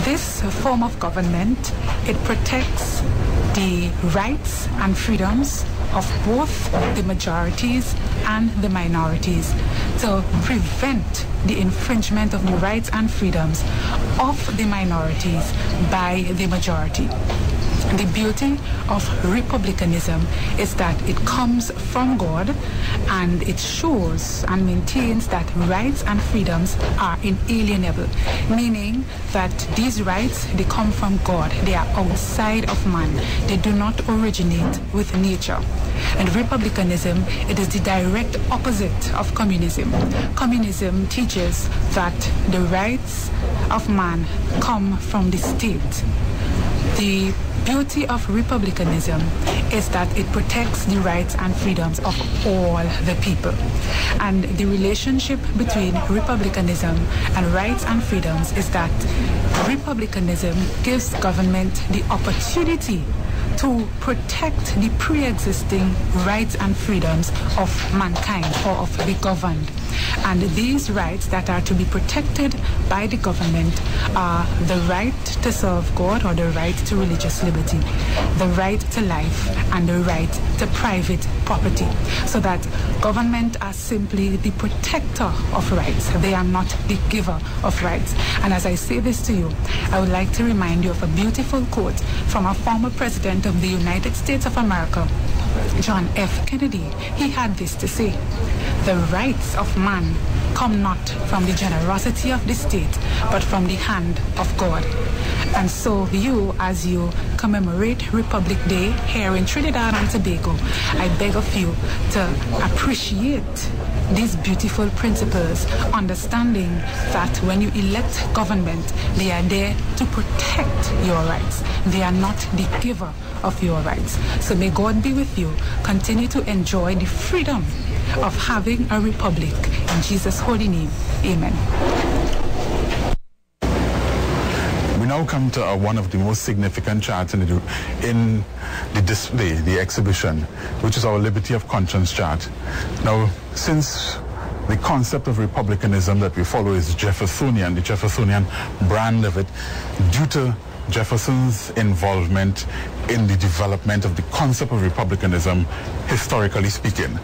This form of government, it protects the rights and freedoms of both the majorities and the minorities to prevent the infringement of the rights and freedoms of the minorities by the majority. The beauty of republicanism is that it comes from God, and it shows and maintains that rights and freedoms are inalienable, meaning that these rights, they come from God. They are outside of man. They do not originate with nature. And republicanism, it is the direct opposite of communism. Communism teaches that the rights of man come from the state. The beauty of republicanism is that it protects the rights and freedoms of all the people. And the relationship between republicanism and rights and freedoms is that republicanism gives government the opportunity to protect the pre-existing rights and freedoms of mankind or of the governed. And these rights that are to be protected by the government are the right to serve God, or the right to religious liberty, the right to life, and the right to private property. So that government are simply the protector of rights. They are not the giver of rights. And as I say this to you, I would like to remind you of a beautiful quote from a former president of the United States of America, John F. Kennedy. He had this to say: "The rights of man come not from the generosity of the state, but from the hand of God." And so you, as you commemorate Republic Day here in Trinidad and Tobago, I beg of you to appreciate these beautiful principles, understanding that when you elect government, they are there to protect your rights. They are not the giver of your rights. So may God be with you. Continue to enjoy the freedom of having a republic. In Jesus' holy name, amen. We now come to one of the most significant charts in the display, the exhibition, which is our liberty of conscience chart. Now, since the concept of republicanism that we follow is Jeffersonian, the Jeffersonian brand of it, due to Jefferson's involvement in the development of the concept of republicanism, historically speaking.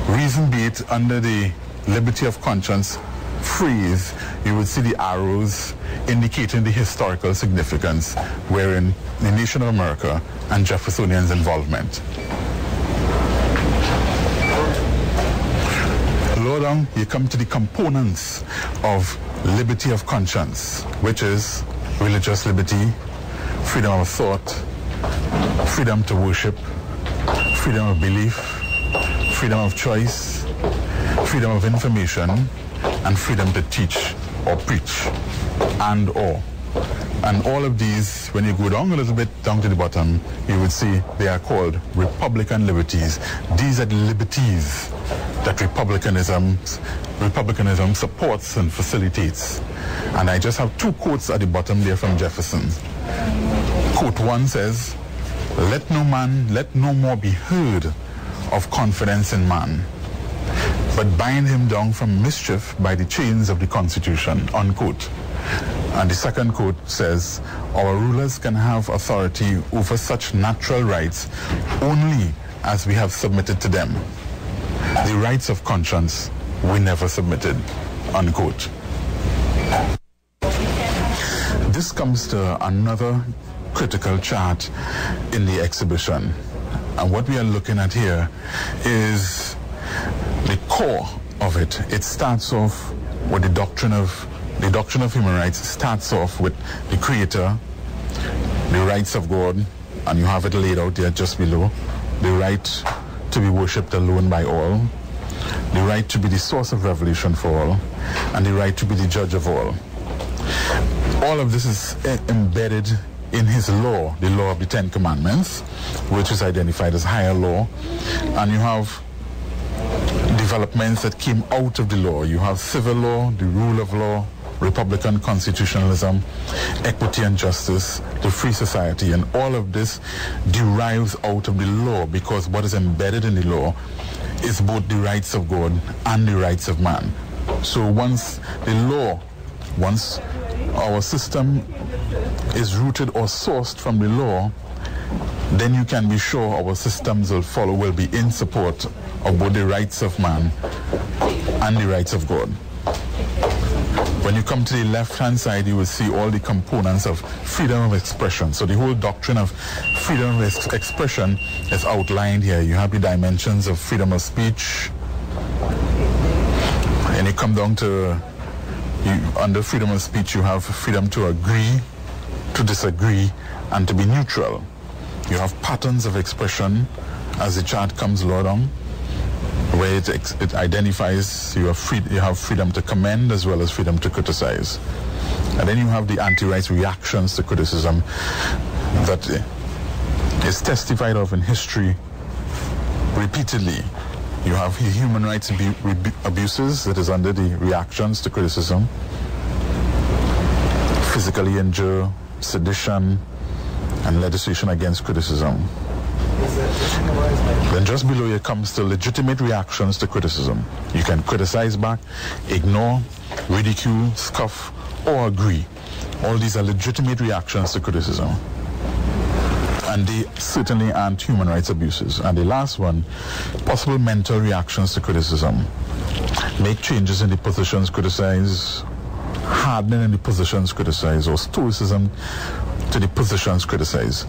Reason be it, under the liberty of conscience phrase, you would see the arrows indicating the historical significance wherein the nation of America and Jeffersonian's involvement. Lower down, you come to the components of liberty of conscience, which is religious liberty, freedom of thought, freedom to worship, freedom of belief, freedom of choice, freedom of information, and freedom to teach or preach, and all of these, when you go down a little bit down to the bottom, you would see they are called Republican liberties. These are the liberties that republicanism supports and facilitates. And I just have two quotes at the bottom there from Jefferson. Quote one says, let no more be heard of confidence in man, but bind him down from mischief by the chains of the Constitution," unquote. And the second quote says, "Our rulers can have authority over such natural rights only as we have submitted to them. The rights of conscience we never submitted," unquote. This comes to another critical chart in the exhibition. And what we are looking at here is the core of it. It starts off with the doctrine of human rights. Starts off with the Creator, the rights of God, and you have it laid out there just below. The right to be worshipped alone by all, the right to be the source of revelation for all, and the right to be the judge of all. All of this is embedded in his law, the law of the Ten Commandments, which is identified as higher law. And you have developments that came out of the law. You have civil law, the rule of law, Republican constitutionalism, equity and justice, the free society, and all of this derives out of the law, because what is embedded in the law is both the rights of God and the rights of man. So once our system is rooted or sourced from the law, then you can be sure our systems will be in support of both the rights of man and the rights of God. When you come to the left-hand side, you will see all the components of freedom of expression. So the whole doctrine of freedom of expression is outlined here. You have the dimensions of freedom of speech, and you come down to, under freedom of speech, you have freedom to agree, to disagree, and to be neutral. You have patterns of expression as the chart comes low down, where it identifies you have freedom to commend as well as freedom to criticize. And then you have the anti-rights reactions to criticism that is testified of in history repeatedly. You have human rights abuses that is under the reactions to criticism, physically injure, sedition, and legislation against criticism. Then just below here comes the legitimate reactions to criticism. You can criticize back, ignore, ridicule, scoff, or agree. All these are legitimate reactions to criticism. And they certainly aren't human rights abuses. And the last one, possible mental reactions to criticism. Make changes in the positions criticized, hardening in the positions criticized, or stoicism to the positions criticized.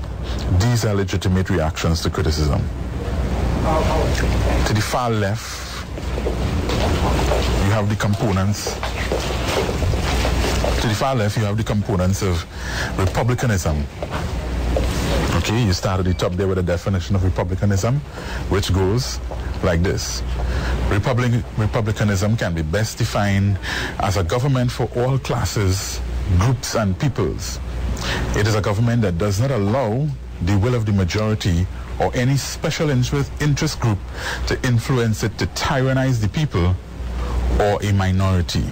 These are legitimate reactions to criticism. To the far left, you have the components. To the far left, you have the components of republicanism. Okay, you start at the top there with a definition of republicanism, which goes like this. Republicanism can be best defined as a government for all classes, groups, and peoples. It is a government that does not allow the will of the majority or any special interest group to influence it to tyrannize the people or a minority.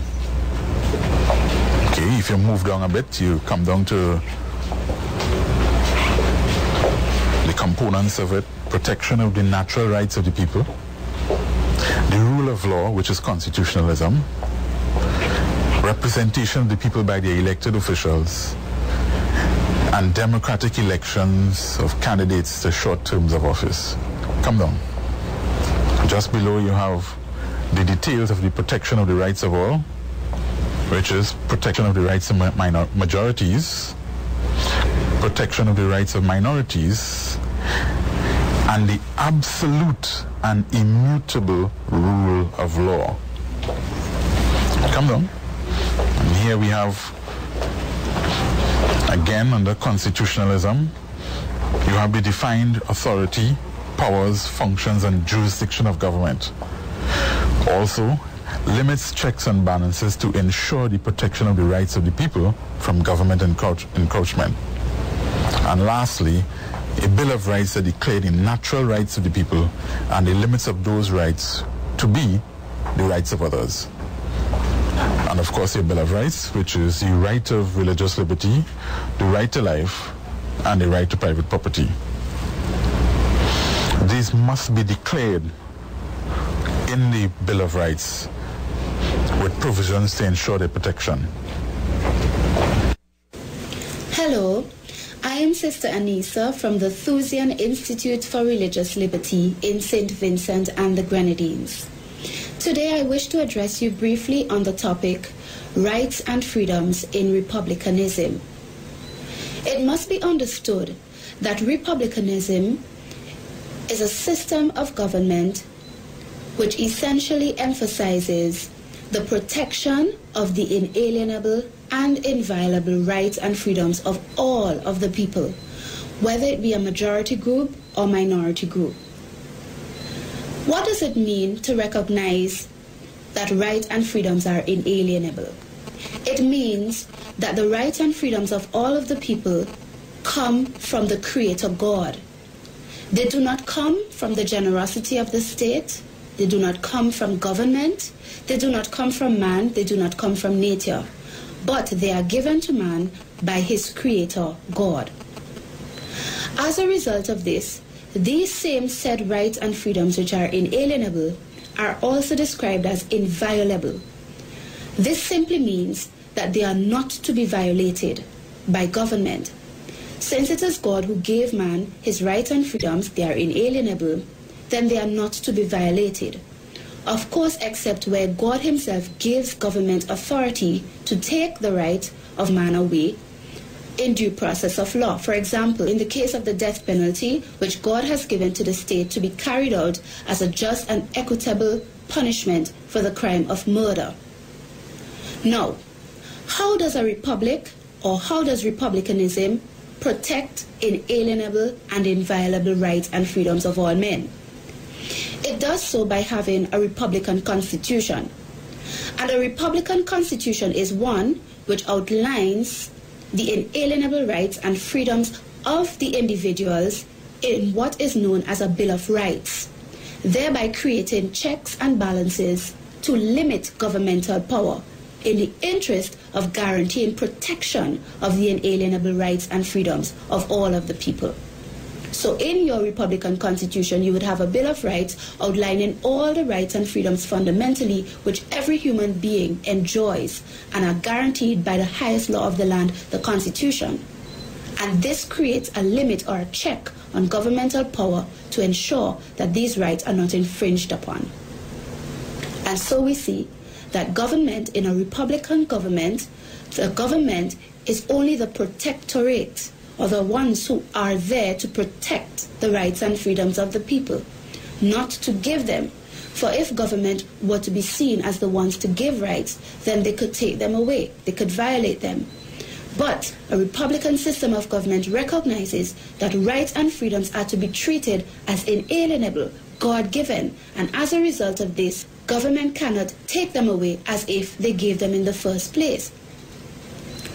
Okay, if you move down a bit, you come down to the components of it: protection of the natural rights of the people, the rule of law, which is constitutionalism, representation of the people by the elected officials, and democratic elections of candidates to short terms of office. Come down. Just below you have the details of the protection of the rights of all, which is protection of the rights of majorities, protection of the rights of minorities, and the absolute and immutable rule of law. Come down. And here we have, again, under constitutionalism, you have the defined authority, powers, functions, and jurisdiction of government. Also, limits, checks, and balances to ensure the protection of the rights of the people from government encroachment. And lastly, a Bill of Rights that declared the natural rights of the people and the limits of those rights to be the rights of others. And of course, a Bill of Rights, which is the right of religious liberty, the right to life, and the right to private property. These must be declared in the Bill of Rights with provisions to ensure their protection. Hello, I am Sister Anissa from the Thusia Institute for Religious Liberty in St. Vincent and the Grenadines. Today I wish to address you briefly on the topic, Rights and Freedoms in Republicanism. It must be understood that republicanism is a system of government which essentially emphasizes the protection of the inalienable and inviolable rights and freedoms of all of the people, whether it be a majority group or minority group. What does it mean to recognize that rights and freedoms are inalienable? It means that the rights and freedoms of all of the people come from the Creator God. They do not come from the generosity of the state. They do not come from government. They do not come from man. They do not come from nature. But they are given to man by his Creator God. As a result of this, these same said rights and freedoms which are inalienable are also described as inviolable. This simply means that they are not to be violated by government. Since it is God who gave man his rights and freedoms, they are inalienable, then they are not to be violated. Of course, except where God himself gives government authority to take the right of man away in due process of law. For example, in the case of the death penalty, which God has given to the state to be carried out as a just and equitable punishment for the crime of murder. Now, how does a republic, or how does republicanism protect inalienable and inviolable rights and freedoms of all men? It does so by having a republican constitution. And a republican constitution is one which outlines the inalienable rights and freedoms of the individuals in what is known as a Bill of Rights, thereby creating checks and balances to limit governmental power in the interest of guaranteeing protection of the inalienable rights and freedoms of all of the people. So in your Republican Constitution, you would have a Bill of Rights outlining all the rights and freedoms fundamentally which every human being enjoys and are guaranteed by the highest law of the land, the Constitution. And this creates a limit or a check on governmental power to ensure that these rights are not infringed upon. And so we see that government, in a Republican government, the government is only the protectorate, or the ones who are there to protect the rights and freedoms of the people, not to give them. For if government were to be seen as the ones to give rights, then they could take them away, they could violate them. But a Republican system of government recognizes that rights and freedoms are to be treated as inalienable, God-given, and as a result of this, government cannot take them away as if they gave them in the first place.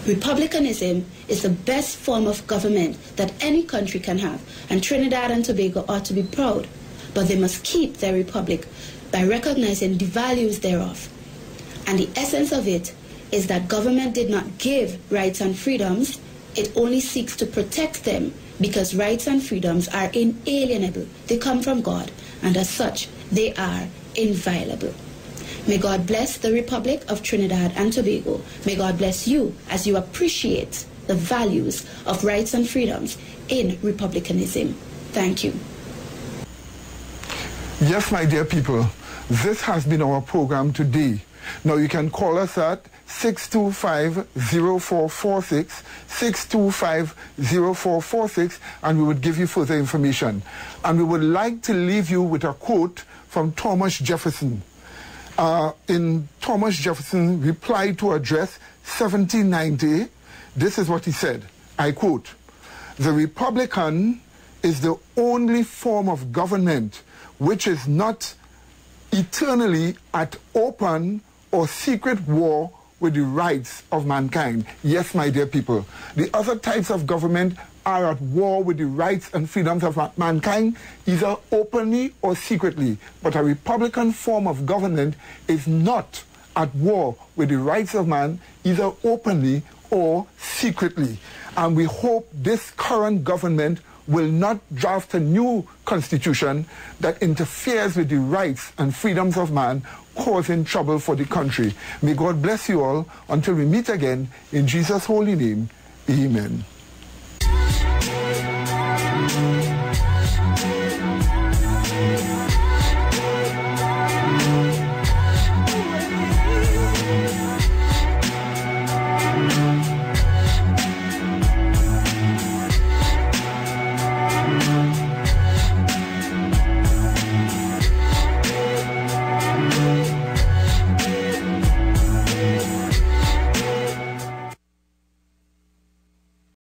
Republicanism is the best form of government that any country can have, and Trinidad and Tobago ought to be proud, but they must keep their republic by recognizing the values thereof. And the essence of it is that government did not give rights and freedoms, it only seeks to protect them, because rights and freedoms are inalienable. They come from God, and as such, they are inviolable. May God bless the Republic of Trinidad and Tobago. May God bless you as you appreciate the values of rights and freedoms in republicanism. Thank you. Yes, my dear people, this has been our program today. Now you can call us at 625-0446, 625-0446, and we would give you further information. And we would like to leave you with a quote from Thomas Jefferson. In Thomas Jefferson's reply to address 1790, this is what he said, I quote, "The Republican is the only form of government which is not eternally at open or secret war with the rights of mankind." Yes, my dear people, the other types of government are at war with the rights and freedoms of mankind, either openly or secretly. But a Republican form of government is not at war with the rights of man, either openly or secretly. And we hope this current government will not draft a new constitution that interferes with the rights and freedoms of man, causing trouble for the country. May God bless you all until we meet again. In Jesus' holy name, amen.